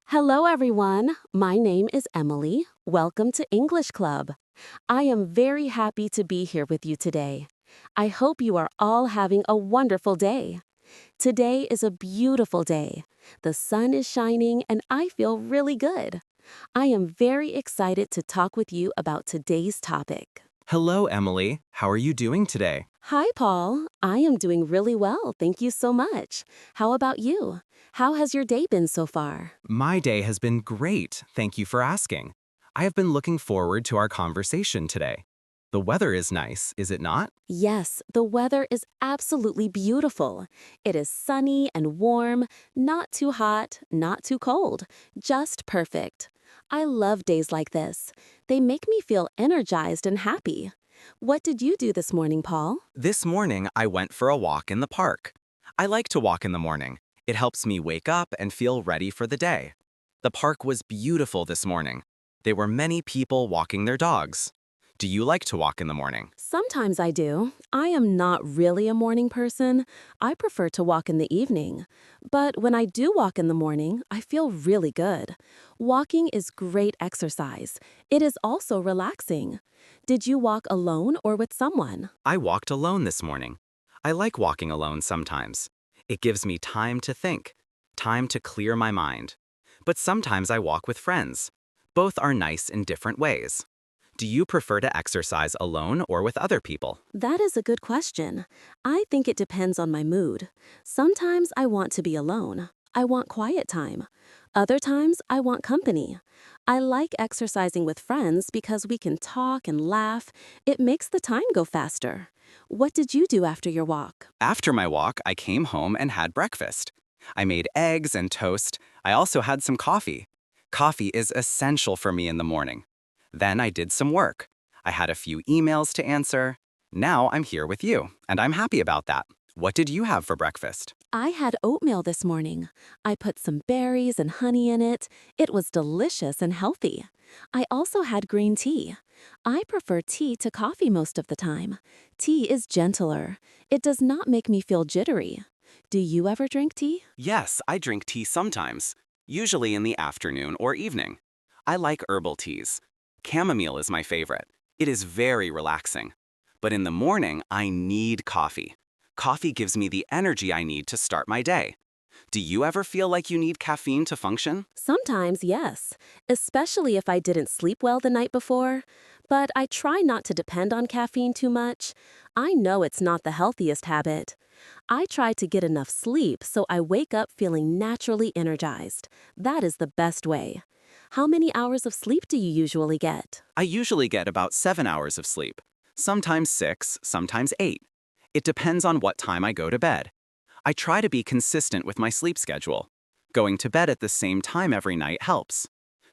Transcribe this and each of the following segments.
Hello, everyone. My name is Emily. Welcome to English Club. I am very happy to be here with you today. I hope you are all having a wonderful day. Today is a beautiful day. The sun is shining and I feel really good. I am very excited to talk with you about today's topic. Hello, Emily. How are you doing today? Hi, Paul. I am doing really well. Thank you so much. How about you? How has your day been so far? My day has been great. Thank you for asking. I have been looking forward to our conversation today. The weather is nice, is it not? Yes, the weather is absolutely beautiful. It is sunny and warm, not too hot, not too cold, just perfect. I love days like this. They make me feel energized and happy. What did you do this morning, Paul? This morning, I went for a walk in the park. I like to walk in the morning. It helps me wake up and feel ready for the day. The park was beautiful this morning. There were many people walking their dogs. Do you like to walk in the morning? Sometimes I do. I am not really a morning person. I prefer to walk in the evening. But when I do walk in the morning, I feel really good. Walking is great exercise. It is also relaxing. Did you walk alone or with someone? I walked alone this morning. I like walking alone sometimes. It gives me time to think, time to clear my mind. But sometimes I walk with friends. Both are nice in different ways. Do you prefer to exercise alone or with other people? That is a good question. I think it depends on my mood. Sometimes I want to be alone. I want quiet time. Other times I want company. I like exercising with friends because we can talk and laugh. It makes the time go faster. What did you do after your walk? After my walk, I came home and had breakfast. I made eggs and toast. I also had some coffee. Coffee is essential for me in the morning. Then I did some work. I had a few emails to answer. Now I'm here with you, and I'm happy about that. What did you have for breakfast? I had oatmeal this morning. I put some berries and honey in it. It was delicious and healthy. I also had green tea. I prefer tea to coffee most of the time. Tea is gentler. It does not make me feel jittery. Do you ever drink tea? Yes, I drink tea sometimes, usually in the afternoon or evening. I like herbal teas. Chamomile is my favorite. It is very relaxing. But in the morning, I need coffee. Coffee gives me the energy I need to start my day. Do you ever feel like you need caffeine to function? Sometimes, yes, especially if I didn't sleep well the night before. But I try not to depend on caffeine too much. I know it's not the healthiest habit. I try to get enough sleep so I wake up feeling naturally energized. That is the best way. How many hours of sleep do you usually get? I usually get about 7 hours of sleep. Sometimes 6, sometimes 8. It depends on what time I go to bed. I try to be consistent with my sleep schedule. Going to bed at the same time every night helps.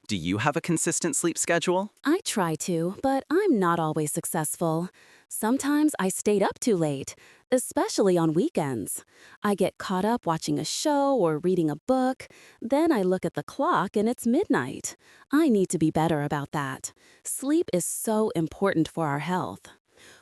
Do you have a consistent sleep schedule? I try to, but I'm not always successful. Sometimes I stayed up too late, especially on weekends. I get caught up watching a show or reading a book. Then I look at the clock and it's midnight. I need to be better about that. Sleep is so important for our health.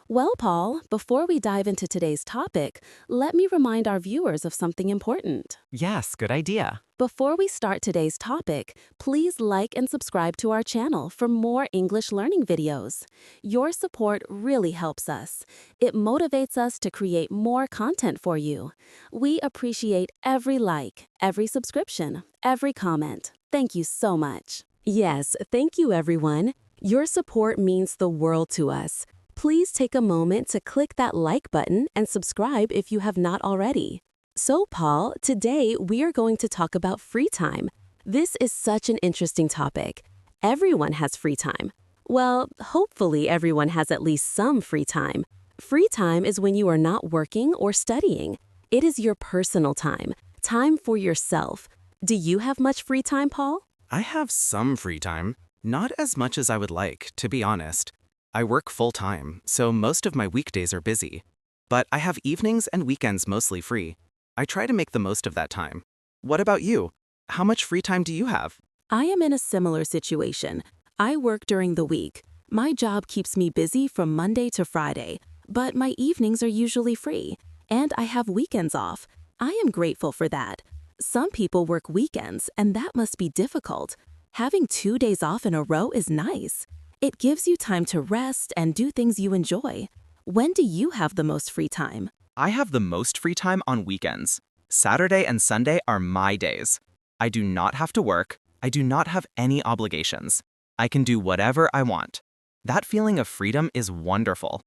Well, Paul, before we dive into today's topic, let me remind our viewers of something important. Yes, good idea. Before we start today's topic, please like and subscribe to our channel for more English learning videos. Your support really helps us. It motivates us to create more content for you. We appreciate every like, every subscription, every comment. Thank you so much. Yes, thank you, everyone. Your support means the world to us. Please take a moment to click that like button and subscribe if you have not already. So, Paul, today we are going to talk about free time. This is such an interesting topic. Everyone has free time. Well, hopefully everyone has at least some free time. Free time is when you are not working or studying. It is your personal time, time for yourself. Do you have much free time, Paul? I have some free time, not as much as I would like, to be honest. I work full-time, so most of my weekdays are busy. But I have evenings and weekends mostly free. I try to make the most of that time. What about you? How much free time do you have? I am in a similar situation. I work during the week. My job keeps me busy from Monday to Friday, but my evenings are usually free, and I have weekends off. I am grateful for that. Some people work weekends, and that must be difficult. Having 2 days off in a row is nice. It gives you time to rest and do things you enjoy. When do you have the most free time? I have the most free time on weekends. Saturday and Sunday are my days. I do not have to work. I do not have any obligations. I can do whatever I want. That feeling of freedom is wonderful.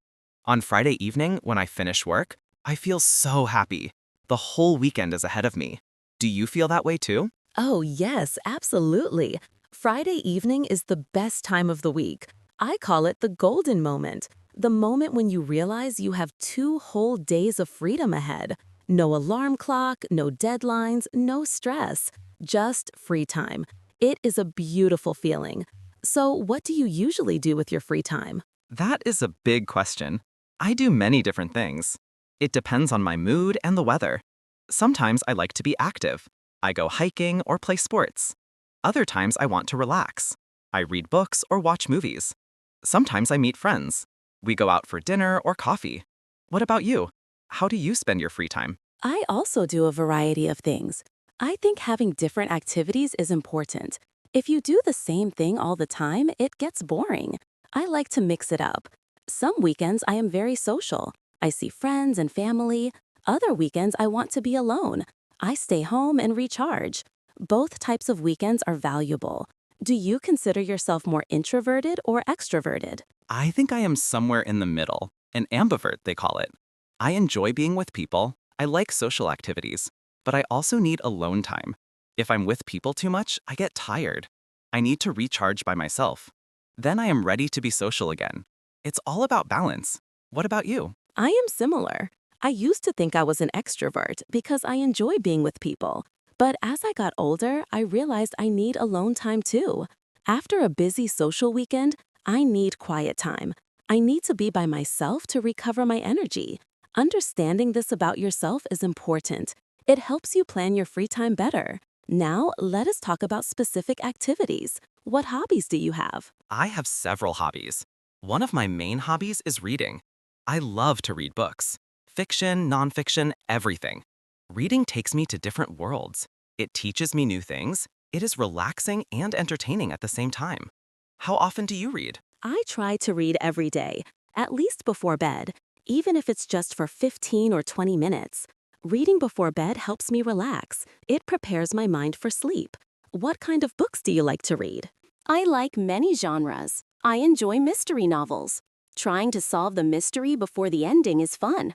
On Friday evening, when I finish work, I feel so happy. The whole weekend is ahead of me. Do you feel that way too? Oh, yes, absolutely. Friday evening is the best time of the week. I call it the golden moment, the moment when you realize you have 2 whole days of freedom ahead. No alarm clock, no deadlines, no stress, just free time. It is a beautiful feeling. So, what do you usually do with your free time? That is a big question. I do many different things. It depends on my mood and the weather. Sometimes I like to be active. I go hiking or play sports. Other times I want to relax. I read books or watch movies. Sometimes I meet friends. We go out for dinner or coffee. What about you? How do you spend your free time? I also do a variety of things. I think having different activities is important. If you do the same thing all the time, it gets boring. I like to mix it up. Some weekends I am very social. I see friends and family. Other weekends I want to be alone. I stay home and recharge. Both types of weekends are valuable. Do you consider yourself more introverted or extroverted? I think I am somewhere in the middle, an ambivert, they call it. I enjoy being with people. I like social activities, but I also need alone time. If I'm with people too much, I get tired. I need to recharge by myself. Then I am ready to be social again. It's all about balance. What about you? I am similar. I used to think I was an extrovert because I enjoy being with people. But as I got older, I realized I need alone time too. After a busy social weekend, I need quiet time. I need to be by myself to recover my energy. Understanding this about yourself is important. It helps you plan your free time better. Now, let us talk about specific activities. What hobbies do you have? I have several hobbies. One of my main hobbies is reading. I love to read books. Fiction, nonfiction, everything. Reading takes me to different worlds. It teaches me new things. It is relaxing and entertaining at the same time. How often do you read? I try to read every day, at least before bed, even if it's just for 15 or 20 minutes. Reading before bed helps me relax. It prepares my mind for sleep. What kind of books do you like to read? I like many genres. I enjoy mystery novels. Trying to solve the mystery before the ending is fun.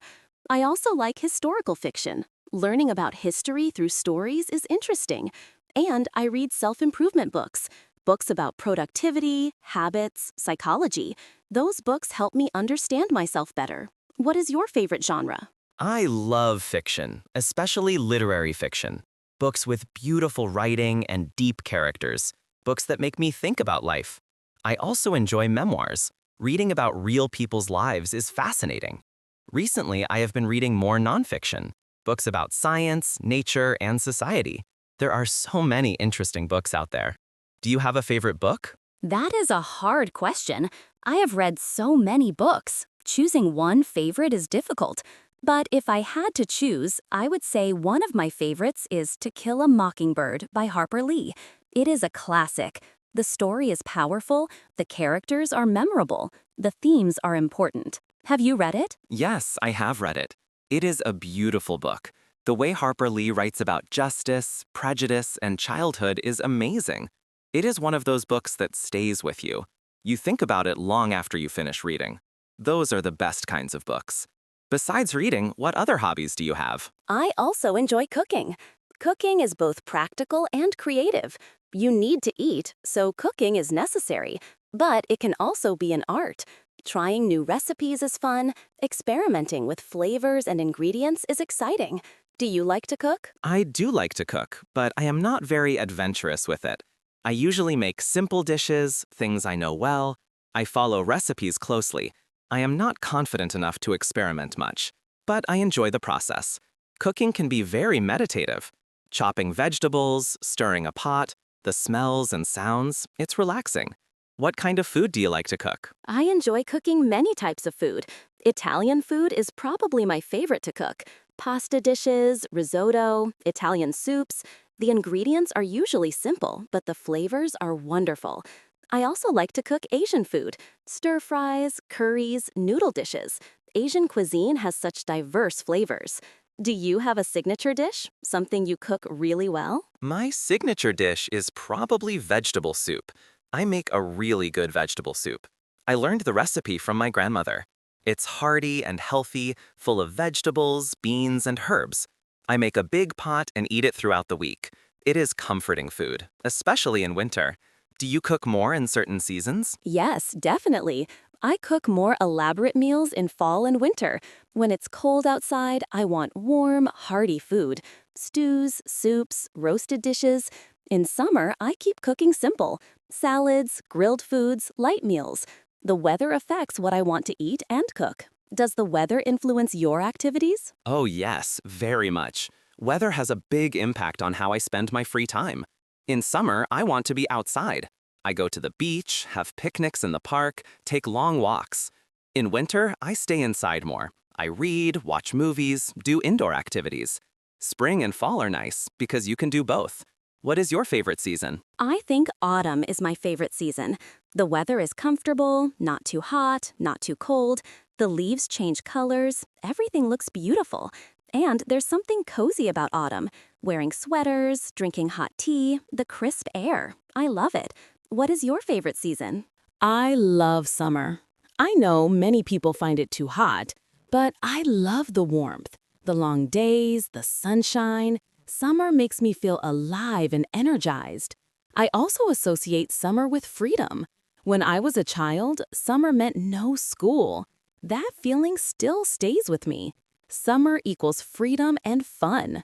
I also like historical fiction. Learning about history through stories is interesting. And I read self-improvement books. Books about productivity, habits, psychology. Those books help me understand myself better. What is your favorite genre? I love fiction, especially literary fiction. Books with beautiful writing and deep characters. Books that make me think about life. I also enjoy memoirs. Reading about real people's lives is fascinating. Recently, I have been reading more nonfiction. Books about science, nature, and society. There are so many interesting books out there. Do you have a favorite book? That is a hard question. I have read so many books. Choosing one favorite is difficult. But if I had to choose, I would say one of my favorites is To Kill a Mockingbird by Harper Lee. It is a classic. The story is powerful, the characters are memorable, the themes are important. Have you read it? Yes, I have read it. It is a beautiful book. The way Harper Lee writes about justice, prejudice, and childhood is amazing. It is one of those books that stays with you. You think about it long after you finish reading. Those are the best kinds of books. Besides reading, what other hobbies do you have? I also enjoy cooking. Cooking is both practical and creative. You need to eat, so cooking is necessary. But it can also be an art. Trying new recipes is fun. Experimenting with flavors and ingredients is exciting. Do you like to cook? I do like to cook, but I am not very adventurous with it. I usually make simple dishes, things I know well. I follow recipes closely. I am not confident enough to experiment much, but I enjoy the process. Cooking can be very meditative. Chopping vegetables, stirring a pot, the smells and sounds, it's relaxing. What kind of food do you like to cook? I enjoy cooking many types of food. Italian food is probably my favorite to cook. Pasta dishes, risotto, Italian soups. The ingredients are usually simple, but the flavors are wonderful. I also like to cook Asian food, stir fries, curries, noodle dishes. Asian cuisine has such diverse flavors. Do you have a signature dish? Something you cook really well? My signature dish is probably vegetable soup. I make a really good vegetable soup. I learned the recipe from my grandmother. It's hearty and healthy, full of vegetables, beans, and herbs. I make a big pot and eat it throughout the week. It is comforting food, especially in winter. Do you cook more in certain seasons? Yes, definitely. I cook more elaborate meals in fall and winter. When it's cold outside, I want warm, hearty food. Stews, soups, roasted dishes. In summer, I keep cooking simple. Salads, grilled foods, light meals. The weather affects what I want to eat and cook. Does the weather influence your activities? Oh, yes, very much. Weather has a big impact on how I spend my free time. In summer, I want to be outside. I go to the beach, have picnics in the park, take long walks. In winter, I stay inside more. I read, watch movies, do indoor activities. Spring and fall are nice because you can do both. What is your favorite season? I think autumn is my favorite season. The weather is comfortable, not too hot, not too cold. The leaves change colors, everything looks beautiful. And there's something cozy about autumn. Wearing sweaters, drinking hot tea, the crisp air. I love it. What is your favorite season? I love summer. I know many people find it too hot, but I love the warmth, the long days, the sunshine. Summer makes me feel alive and energized. I also associate summer with freedom. When I was a child, summer meant no school. That feeling still stays with me. Summer equals freedom and fun.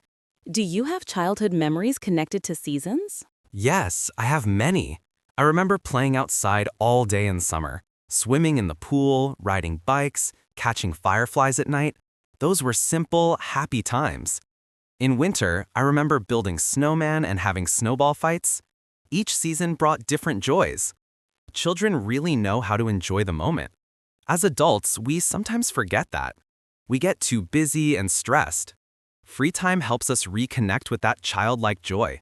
Do you have childhood memories connected to seasons? Yes, I have many. I remember playing outside all day in summer, swimming in the pool, riding bikes, catching fireflies at night. Those were simple, happy times. In winter, I remember building snowmen and having snowball fights. Each season brought different joys. Children really know how to enjoy the moment. As adults, we sometimes forget that. We get too busy and stressed. Free time helps us reconnect with that childlike joy.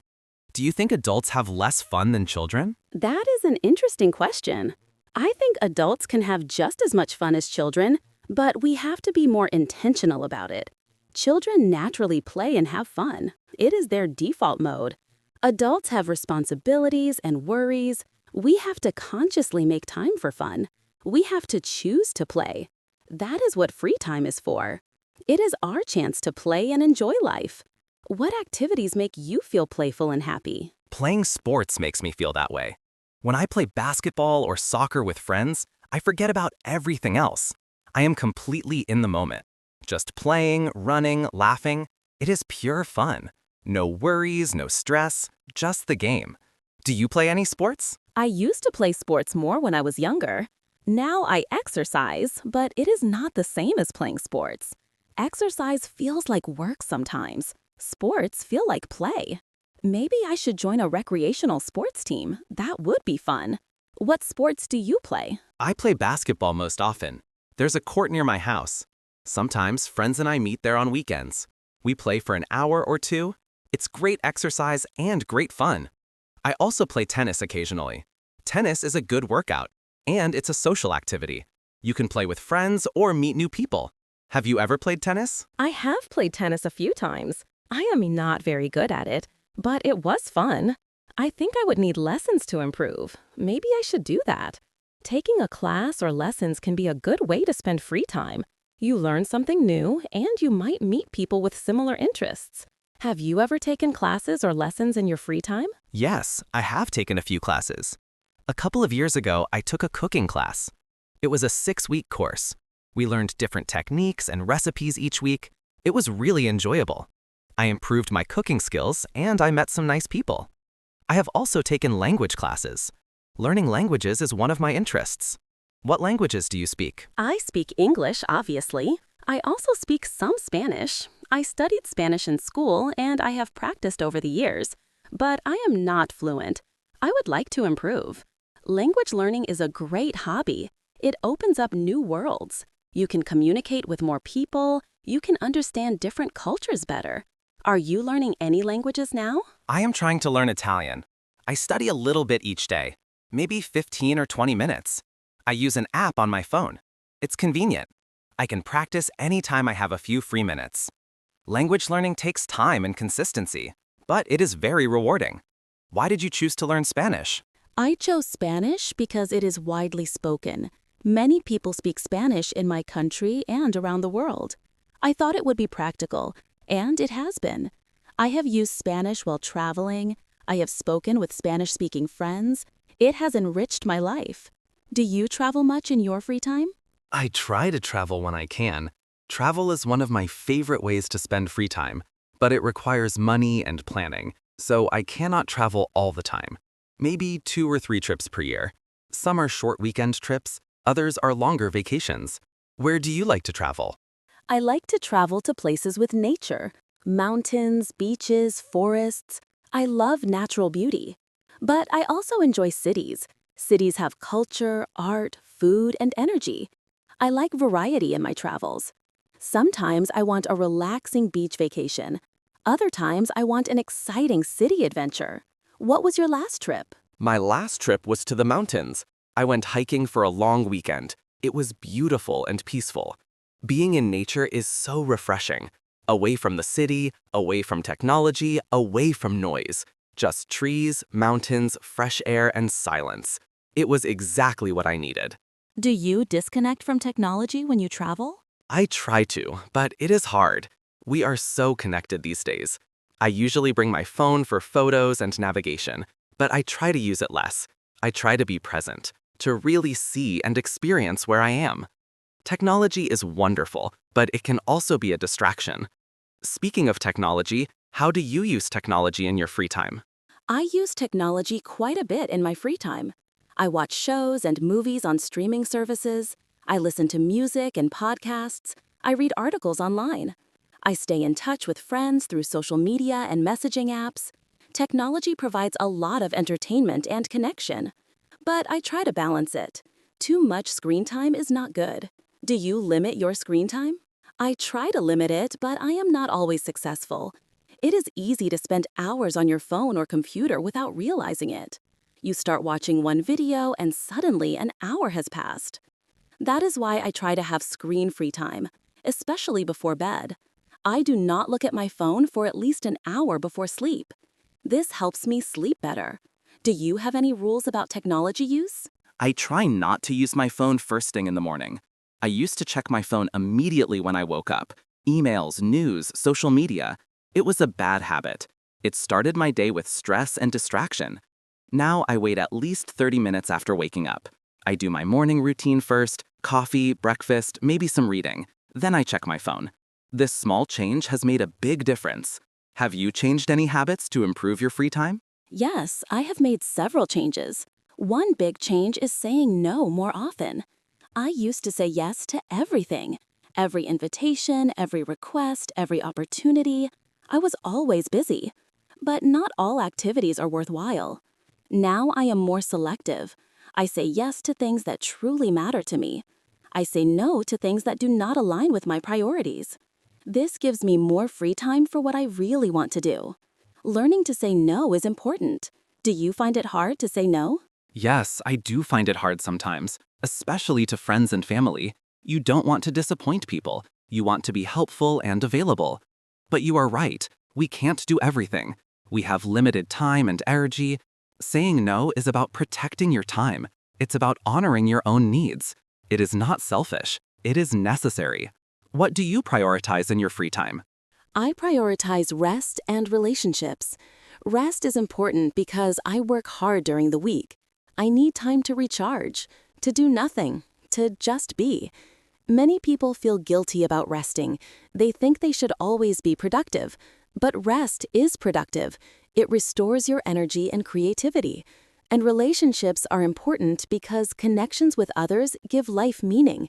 Do you think adults have less fun than children? That is an interesting question. I think adults can have just as much fun as children, but we have to be more intentional about it. Children naturally play and have fun. It is their default mode. Adults have responsibilities and worries. We have to consciously make time for fun. We have to choose to play. That is what free time is for. It is our chance to play and enjoy life. What activities make you feel playful and happy? Playing sports makes me feel that way. When I play basketball or soccer with friends, I forget about everything else. I am completely in the moment. Just playing, running, laughing. It is pure fun. No worries, no stress, just the game. Do you play any sports? I used to play sports more when I was younger. Now I exercise, but it is not the same as playing sports. Exercise feels like work sometimes. Sports feel like play. Maybe I should join a recreational sports team. That would be fun. What sports do you play? I play basketball most often. There's a court near my house. Sometimes friends and I meet there on weekends. We play for an hour or two. It's great exercise and great fun. I also play tennis occasionally. Tennis is a good workout, and it's a social activity. You can play with friends or meet new people. Have you ever played tennis? I have played tennis a few times. I am not very good at it, but it was fun. I think I would need lessons to improve. Maybe I should do that. Taking a class or lessons can be a good way to spend free time. You learn something new, and you might meet people with similar interests. Have you ever taken classes or lessons in your free time? Yes, I have taken a few classes. A couple of years ago, I took a cooking class. It was a 6-week course. We learned different techniques and recipes each week. It was really enjoyable. I improved my cooking skills, and I met some nice people. I have also taken language classes. Learning languages is one of my interests. What languages do you speak? I speak English, obviously. I also speak some Spanish. I studied Spanish in school, and I have practiced over the years. But I am not fluent. I would like to improve. Language learning is a great hobby. It opens up new worlds. You can communicate with more people. You can understand different cultures better. Are you learning any languages now? I am trying to learn Italian. I study a little bit each day, maybe 15 or 20 minutes. I use an app on my phone. It's convenient. I can practice anytime I have a few free minutes. Language learning takes time and consistency, but it is very rewarding. Why did you choose to learn Spanish? I chose Spanish because it is widely spoken. Many people speak Spanish in my country and around the world. I thought it would be practical, and it has been. I have used Spanish while traveling. I have spoken with Spanish-speaking friends. It has enriched my life. Do you travel much in your free time? I try to travel when I can. Travel is one of my favorite ways to spend free time, but it requires money and planning, so I cannot travel all the time. Maybe 2 or 3 trips per year. Some are short weekend trips, others are longer vacations. Where do you like to travel? I like to travel to places with nature, mountains, beaches, forests. I love natural beauty. But I also enjoy cities. Cities have culture, art, food, and energy. I like variety in my travels. Sometimes I want a relaxing beach vacation. Other times I want an exciting city adventure. What was your last trip? My last trip was to the mountains. I went hiking for a long weekend. It was beautiful and peaceful. Being in nature is so refreshing. Away from the city, away from technology, away from noise. Just trees, mountains, fresh air, and silence. It was exactly what I needed. Do you disconnect from technology when you travel? I try to, but it is hard. We are so connected these days. I usually bring my phone for photos and navigation, but I try to use it less. I try to be present, to really see and experience where I am. Technology is wonderful, but it can also be a distraction. Speaking of technology, how do you use technology in your free time? I use technology quite a bit in my free time. I watch shows and movies on streaming services. I listen to music and podcasts. I read articles online. I stay in touch with friends through social media and messaging apps. Technology provides a lot of entertainment and connection. But I try to balance it. Too much screen time is not good. Do you limit your screen time? I try to limit it, but I am not always successful. It is easy to spend hours on your phone or computer without realizing it. You start watching one video and suddenly an hour has passed. That is why I try to have screen-free time, especially before bed. I do not look at my phone for at least an hour before sleep. This helps me sleep better. Do you have any rules about technology use? I try not to use my phone first thing in the morning. I used to check my phone immediately when I woke up. Emails, news, social media. It was a bad habit. It started my day with stress and distraction. Now I wait at least 30 minutes after waking up. I do my morning routine first, coffee, breakfast, maybe some reading. Then I check my phone. This small change has made a big difference. Have you changed any habits to improve your free time? Yes, I have made several changes. One big change is saying no more often. I used to say yes to everything. Every invitation, every request, every opportunity. I was always busy. But not all activities are worthwhile. Now I am more selective. I say yes to things that truly matter to me. I say no to things that do not align with my priorities. This gives me more free time for what I really want to do. Learning to say no is important. Do you find it hard to say no? Yes, I do find it hard sometimes, especially to friends and family. You don't want to disappoint people. You want to be helpful and available. But you are right. We can't do everything. We have limited time and energy. Saying no is about protecting your time. It's about honoring your own needs. It is not selfish. It is necessary. What do you prioritize in your free time? I prioritize rest and relationships. Rest is important because I work hard during the week. I need time to recharge, to do nothing, to just be. Many people feel guilty about resting. They think they should always be productive. But rest is productive. It restores your energy and creativity. And relationships are important because connections with others give life meaning.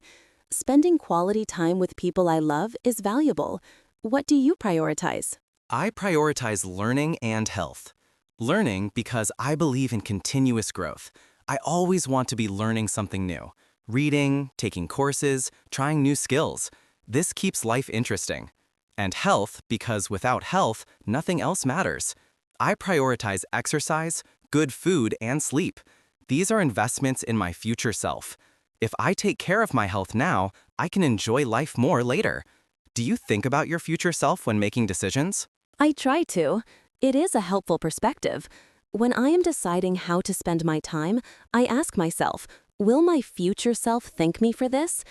Spending quality time with people I love is valuable. What do you prioritize? I prioritize learning and health. Learning because I believe in continuous growth. I always want to be learning something new. Reading, taking courses, trying new skills. This keeps life interesting. And health, because without health, nothing else matters. I prioritize exercise, good food, and sleep. These are investments in my future self. If I take care of my health now, I can enjoy life more later. Do you think about your future self when making decisions? I try to. It is a helpful perspective. When I am deciding how to spend my time, I ask myself, will my future self thank me for this?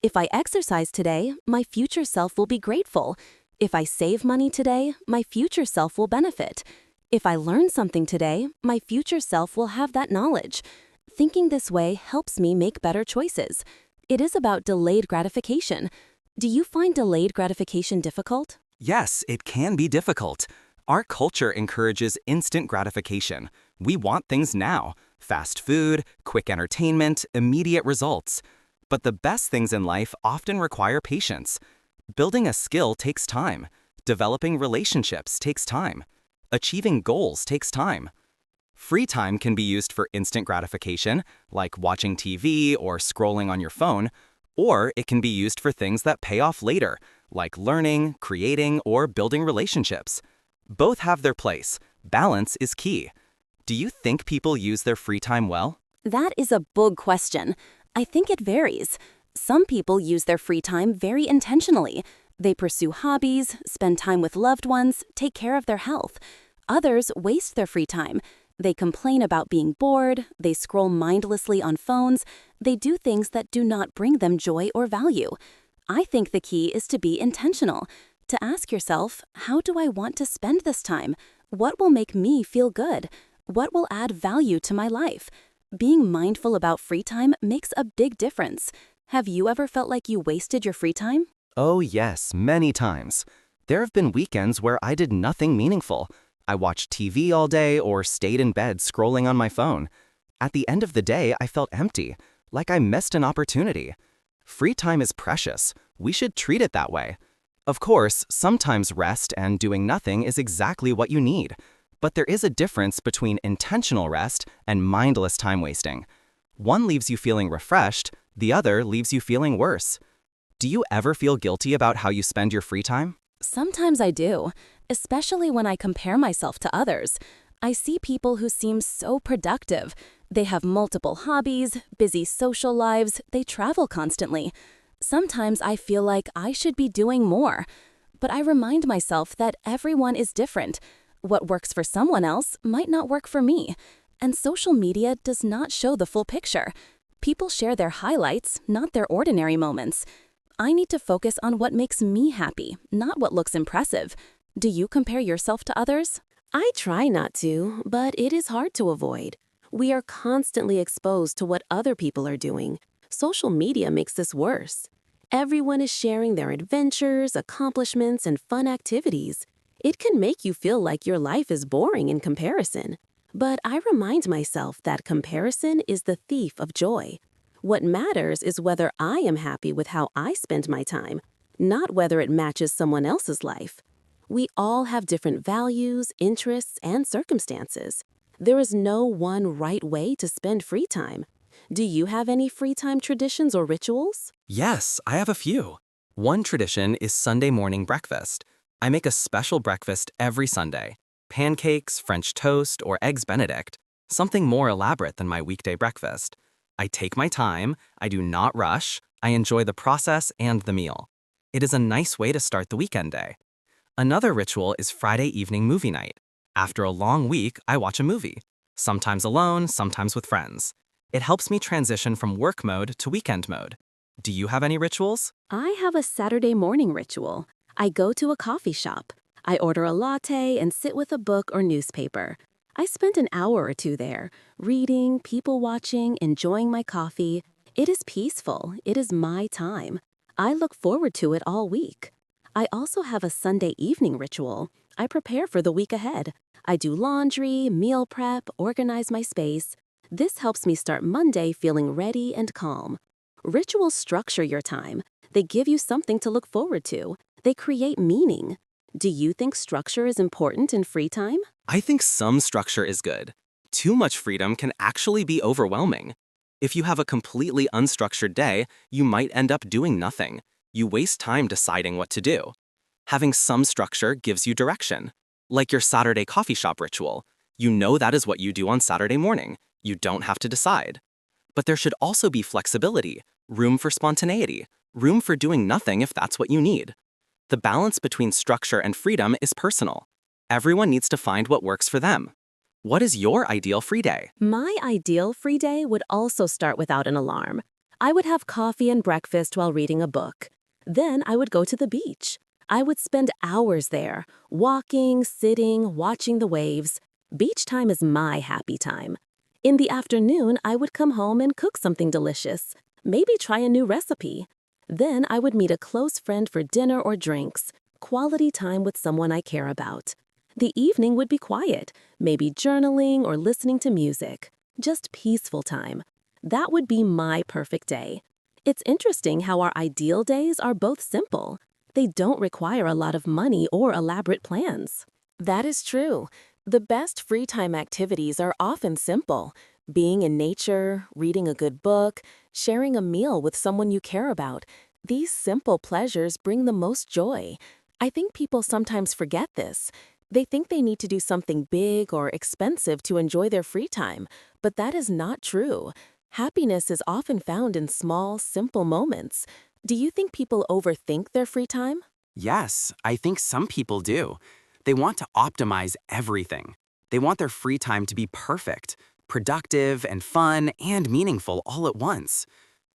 If I exercise today, my future self will be grateful. If I save money today, my future self will benefit. If I learn something today, my future self will have that knowledge. Thinking this way helps me make better choices. It is about delayed gratification. Do you find delayed gratification difficult? Yes, it can be difficult. Our culture encourages instant gratification. We want things now: fast food, quick entertainment, immediate results. But the best things in life often require patience. Building a skill takes time. Developing relationships takes time. Achieving goals takes time. Free time can be used for instant gratification, like watching TV or scrolling on your phone, or it can be used for things that pay off later, like learning, creating, or building relationships. Both have their place. Balance is key. Do you think people use their free time well? That is a big question. I think it varies. Some people use their free time very intentionally. They pursue hobbies, spend time with loved ones, take care of their health. Others waste their free time. They complain about being bored, they scroll mindlessly on phones, they do things that do not bring them joy or value. I think the key is to be intentional, to ask yourself, how do I want to spend this time? What will make me feel good? What will add value to my life? Being mindful about free time makes a big difference. Have you ever felt like you wasted your free time? Oh yes, many times. There have been weekends where I did nothing meaningful. I watched TV all day or stayed in bed scrolling on my phone. At the end of the day, I felt empty, like I missed an opportunity. Free time is precious. We should treat it that way. Of course, sometimes rest and doing nothing is exactly what you need. But there is a difference between intentional rest and mindless time wasting. One leaves you feeling refreshed, the other leaves you feeling worse. Do you ever feel guilty about how you spend your free time? Sometimes I do, especially when I compare myself to others. I see people who seem so productive. They have multiple hobbies, busy social lives, they travel constantly. Sometimes I feel like I should be doing more. But I remind myself that everyone is different. What works for someone else might not work for me. And social media does not show the full picture. People share their highlights, not their ordinary moments. I need to focus on what makes me happy, not what looks impressive. Do you compare yourself to others? I try not to, but it is hard to avoid. We are constantly exposed to what other people are doing. Social media makes this worse. Everyone is sharing their adventures, accomplishments, and fun activities. It can make you feel like your life is boring in comparison. But I remind myself that comparison is the thief of joy. What matters is whether I am happy with how I spend my time, not whether it matches someone else's life. We all have different values, interests, and circumstances. There is no one right way to spend free time. Do you have any free time traditions or rituals? Yes, I have a few. One tradition is Sunday morning breakfast. I make a special breakfast every Sunday. Pancakes, French toast, or eggs Benedict. Something more elaborate than my weekday breakfast. I take my time, I do not rush, I enjoy the process and the meal. It is a nice way to start the weekend day. Another ritual is Friday evening movie night. After a long week, I watch a movie. Sometimes alone, sometimes with friends. It helps me transition from work mode to weekend mode. Do you have any rituals? I have a Saturday morning ritual. I go to a coffee shop. I order a latte and sit with a book or newspaper. I spend an hour or two there, reading, people watching, enjoying my coffee. It is peaceful. It is my time. I look forward to it all week. I also have a Sunday evening ritual. I prepare for the week ahead. I do laundry, meal prep, organize my space. This helps me start Monday feeling ready and calm. Rituals structure your time. They give you something to look forward to. They create meaning. Do you think structure is important in free time? I think some structure is good. Too much freedom can actually be overwhelming. If you have a completely unstructured day, you might end up doing nothing. You waste time deciding what to do. Having some structure gives you direction. Like your Saturday coffee shop ritual. You know that is what you do on Saturday morning. You don't have to decide. But there should also be flexibility, room for spontaneity, room for doing nothing if that's what you need. The balance between structure and freedom is personal. Everyone needs to find what works for them. What is your ideal free day? My ideal free day would also start without an alarm. I would have coffee and breakfast while reading a book. Then I would go to the beach. I would spend hours there, walking, sitting, watching the waves. Beach time is my happy time. In the afternoon, I would come home and cook something delicious, maybe try a new recipe. Then I would meet a close friend for dinner or drinks, quality time with someone I care about. The evening would be quiet, maybe journaling or listening to music, just peaceful time. That would be my perfect day. It's interesting how our ideal days are both simple. They don't require a lot of money or elaborate plans. That is true. The best free time activities are often simple. Being in nature, reading a good book, sharing a meal with someone you care about. These simple pleasures bring the most joy. I think people sometimes forget this. They think they need to do something big or expensive to enjoy their free time, but that is not true. Happiness is often found in small, simple moments. Do you think people overthink their free time? Yes, I think some people do. They want to optimize everything. They want their free time to be perfect, productive and fun and meaningful all at once.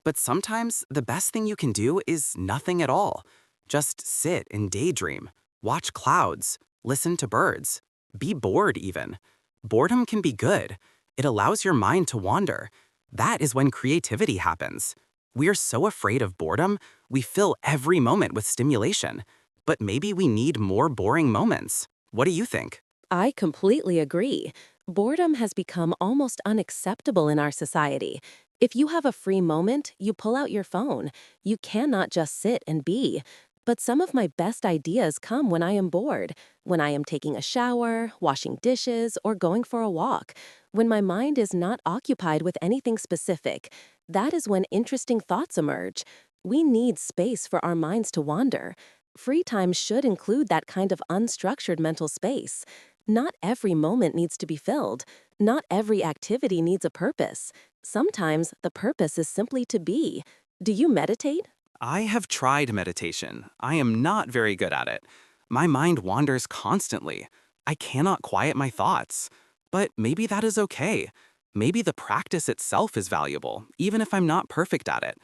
But sometimes the best thing you can do is nothing at all. Just sit and daydream, watch clouds, listen to birds, be bored even. Boredom can be good. It allows your mind to wander. That is when creativity happens. We are so afraid of boredom, we fill every moment with stimulation. But maybe we need more boring moments. What do you think? I completely agree. Boredom has become almost unacceptable in our society. If you have a free moment, you pull out your phone. You cannot just sit and be. But some of my best ideas come when I am bored, when I am taking a shower, washing dishes, or going for a walk. When my mind is not occupied with anything specific, that is when interesting thoughts emerge. We need space for our minds to wander. Free time should include that kind of unstructured mental space. Not every moment needs to be filled. Not every activity needs a purpose. Sometimes the purpose is simply to be. Do you meditate? I have tried meditation. I am not very good at it. My mind wanders constantly. I cannot quiet my thoughts. But maybe that is okay. Maybe the practice itself is valuable, even if I'm not perfect at it.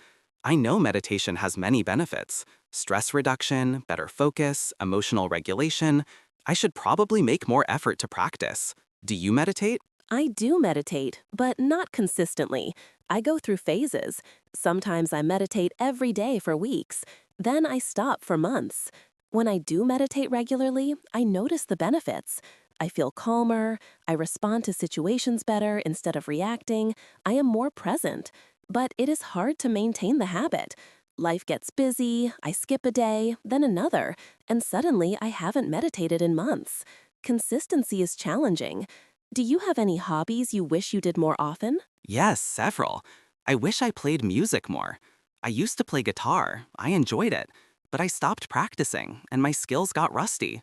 I know meditation has many benefits. Stress reduction, better focus, emotional regulation. I should probably make more effort to practice. Do you meditate? I do meditate, but not consistently. I go through phases. Sometimes I meditate every day for weeks. Then I stop for months. When I do meditate regularly, I notice the benefits. I feel calmer. I respond to situations better instead of reacting. I am more present. But it is hard to maintain the habit. Life gets busy, I skip a day, then another, and suddenly I haven't meditated in months. Consistency is challenging. Do you have any hobbies you wish you did more often? Yes, several. I wish I played music more. I used to play guitar. I enjoyed it. But I stopped practicing, and my skills got rusty.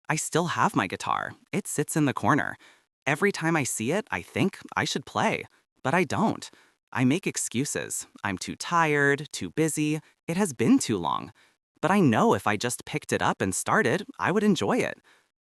I still have my guitar. It sits in the corner. Every time I see it, I think I should play. But I don't. I make excuses. I'm too tired, too busy. It has been too long. But I know if I just picked it up and started, I would enjoy it.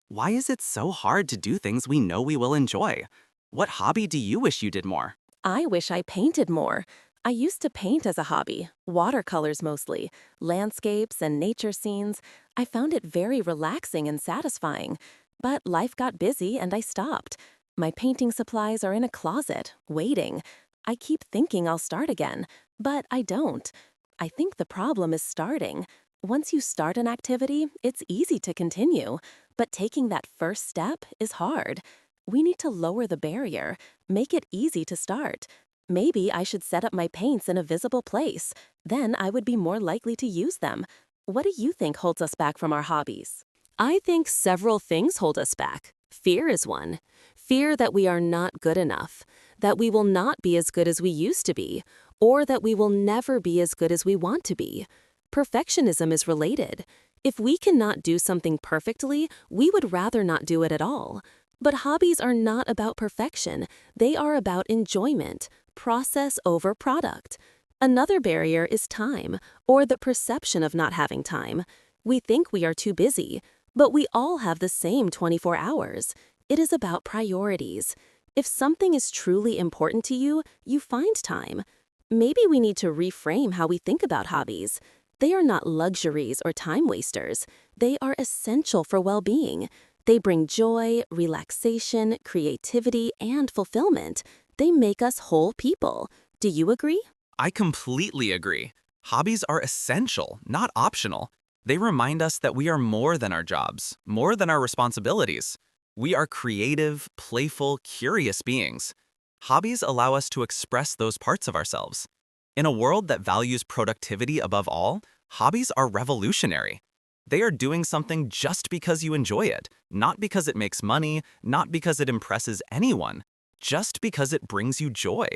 Why is it so hard to do things we know we will enjoy? What hobby do you wish you did more? I wish I painted more. I used to paint as a hobby, watercolors mostly, landscapes and nature scenes. I found it very relaxing and satisfying. But life got busy and I stopped. My painting supplies are in a closet, waiting. I keep thinking I'll start again, but I don't. I think the problem is starting. Once you start an activity, it's easy to continue, but taking that first step is hard. We need to lower the barrier, make it easy to start. Maybe I should set up my paints in a visible place. Then I would be more likely to use them. What do you think holds us back from our hobbies? I think several things hold us back. Fear is one. Fear that we are not good enough, that we will not be as good as we used to be, or that we will never be as good as we want to be. Perfectionism is related. If we cannot do something perfectly, we would rather not do it at all. But hobbies are not about perfection. They are about enjoyment, process over product. Another barrier is time, or the perception of not having time. We think we are too busy, but we all have the same 24 hours. It is about priorities. If something is truly important to you, you find time. Maybe we need to reframe how we think about hobbies. They are not luxuries or time wasters. They are essential for well-being. They bring joy, relaxation, creativity, and fulfillment. They make us whole people. Do you agree? I completely agree. Hobbies are essential, not optional. They remind us that we are more than our jobs, more than our responsibilities. We are creative, playful, curious beings. Hobbies allow us to express those parts of ourselves. In a world that values productivity above all, hobbies are revolutionary. They are doing something just because you enjoy it, not because it makes money, not because it impresses anyone, just because it brings you joy.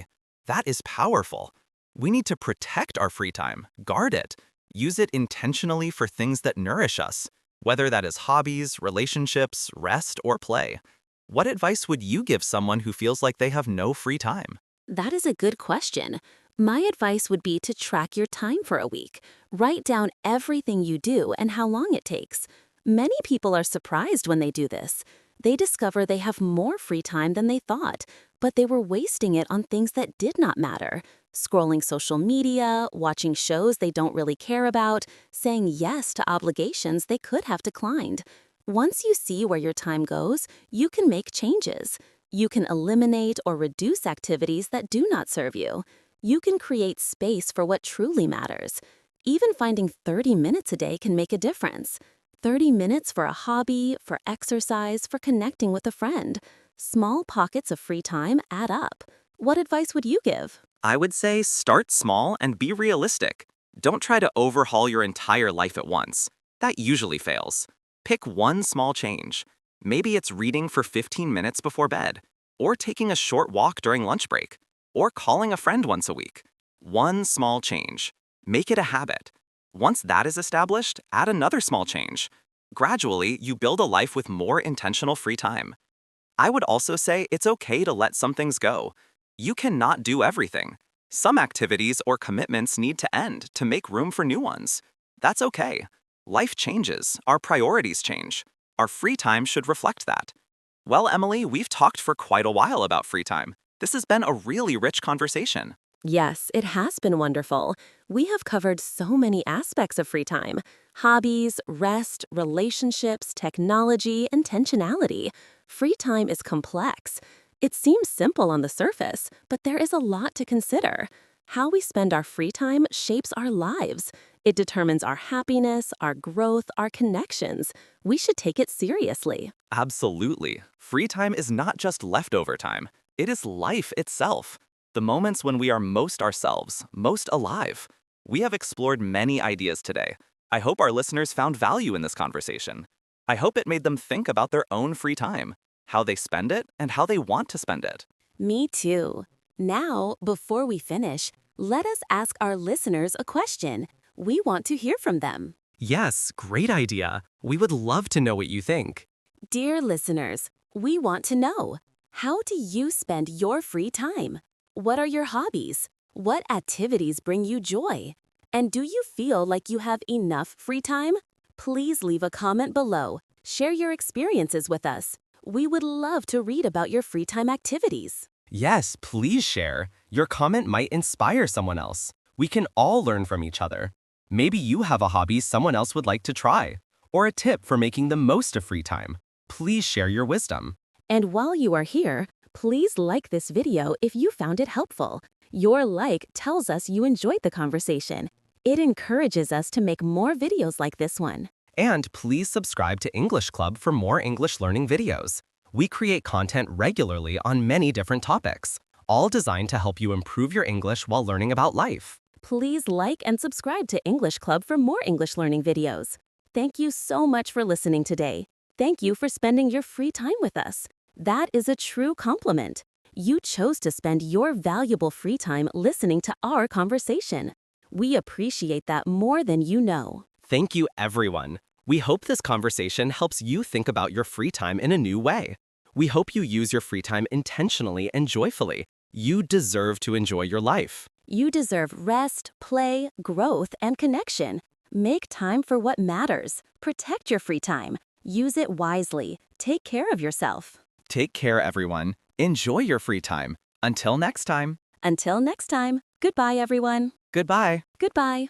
That is powerful. We need to protect our free time, guard it, use it intentionally for things that nourish us, whether that is hobbies, relationships, rest, or play. What advice would you give someone who feels like they have no free time? That is a good question. My advice would be to track your time for a week. Write down everything you do and how long it takes. Many people are surprised when they do this. They discover they have more free time than they thought, but they were wasting it on things that did not matter. Scrolling social media, watching shows they don't really care about, saying yes to obligations they could have declined. Once you see where your time goes, you can make changes. You can eliminate or reduce activities that do not serve you. You can create space for what truly matters. Even finding 30 minutes a day can make a difference. 30 minutes for a hobby, for exercise, for connecting with a friend. Small pockets of free time add up. What advice would you give? I would say start small and be realistic. Don't try to overhaul your entire life at once. That usually fails. Pick one small change. Maybe it's reading for 15 minutes before bed, or taking a short walk during lunch break, or calling a friend once a week. One small change. Make it a habit. Once that is established, add another small change. Gradually, you build a life with more intentional free time. I would also say it's okay to let some things go. You cannot do everything. Some activities or commitments need to end to make room for new ones. That's okay. Life changes, our priorities change. Our free time should reflect that. Well, Emily, we've talked for quite a while about free time. This has been a really rich conversation. Yes, it has been wonderful. We have covered so many aspects of free time: hobbies, rest, relationships, technology, intentionality. Free time is complex. It seems simple on the surface, but there is a lot to consider. How we spend our free time shapes our lives. It determines our happiness, our growth, our connections. We should take it seriously. Absolutely. Free time is not just leftover time. It is life itself. The moments when we are most ourselves, most alive. We have explored many ideas today. I hope our listeners found value in this conversation. I hope it made them think about their own free time, how they spend it, and how they want to spend it. Me too. Now, before we finish, let us ask our listeners a question. We want to hear from them. Yes, great idea. We would love to know what you think. Dear listeners, we want to know, how do you spend your free time? What are your hobbies? What activities bring you joy? And do you feel like you have enough free time? Please leave a comment below. Share your experiences with us. We would love to read about your free time activities. Yes, please share. Your comment might inspire someone else. We can all learn from each other. Maybe you have a hobby someone else would like to try, or a tip for making the most of free time. Please share your wisdom. And while you are here, please like this video if you found it helpful. Your like tells us you enjoyed the conversation. It encourages us to make more videos like this one. And please subscribe to English Club for more English learning videos. We create content regularly on many different topics, all designed to help you improve your English while learning about life. Please like and subscribe to English Club for more English learning videos. Thank you so much for listening today. Thank you for spending your free time with us. That is a true compliment. You chose to spend your valuable free time listening to our conversation. We appreciate that more than you know. Thank you, everyone. We hope this conversation helps you think about your free time in a new way. We hope you use your free time intentionally and joyfully. You deserve to enjoy your life. You deserve rest, play, growth, and connection. Make time for what matters. Protect your free time. Use it wisely. Take care of yourself. Take care, everyone. Enjoy your free time. Until next time. Until next time, goodbye, everyone. Goodbye. Goodbye.